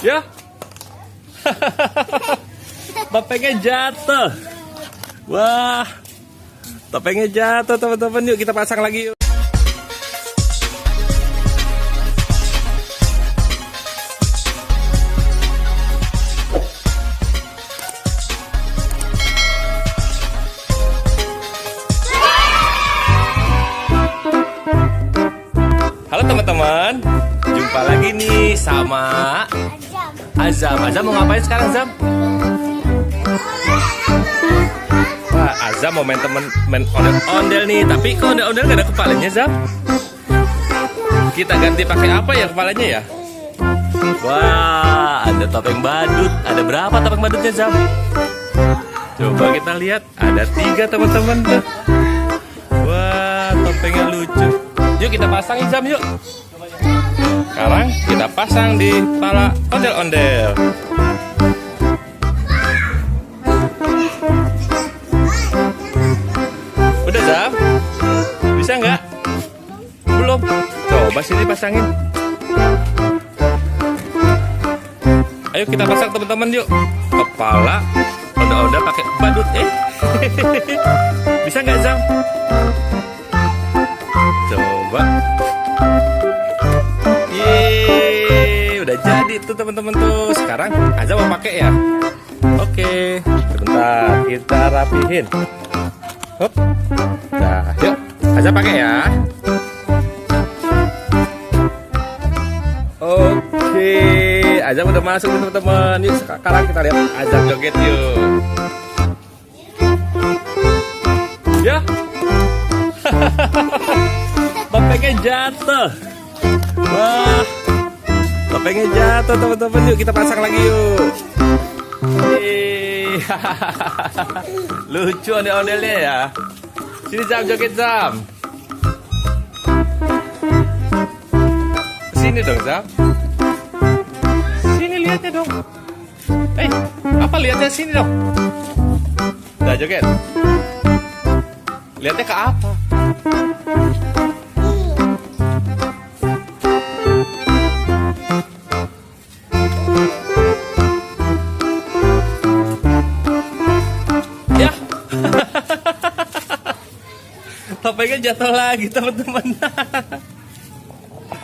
Ya. Topengnya jatuh. Wah. Topengnya jatuh, teman-teman. Yuk kita pasang lagi yuk. Halo teman-teman, jumpa lagi nih sama Azam. Azam mau ngapain sekarang, Azam? Wah, Azam mau main ondel-ondel nih. Tapi kok ondel-ondel gak ada kepalanya, Azam? Kita ganti pakai apa ya kepalanya ya? Wah, ada topeng badut. Ada berapa topeng badutnya, Azam? Coba kita lihat. Ada 3 teman-teman tuh. Wah, topengnya lucu. Yuk kita pasang Azam yuk. Sekarang kita pasang di kepala ondel-ondel. Udah Azam? Bisa nggak? Belum? Coba sini pasangin. Ayo kita pasang teman-teman yuk. Kepala ondel-ondel pakai badut. Bisa nggak Azam? Coba. Yeay, udah jadi tuh teman-teman tuh. Sekarang Azam mau pakai ya. Oke, sebentar kita rapihin. Hop. Nah, yuk Azam pakai ya. Oke, Azam udah masuk nih teman-teman. Yuk sekarang kita lihat Azam joget yuk. Ya. Topengnya jatuh. Wah, topengnya jatuh teman-teman. Yuk kita pasang lagi yuk. Lucu ondel-ondelnya ya. Sini Zam, joget Zam. Sini dong Zam. Sini lihatnya dong. Apa lihatnya sini dong. Udah joget. Lihatnya ke apa? Ya. Topengnya jatuh lagi teman-teman.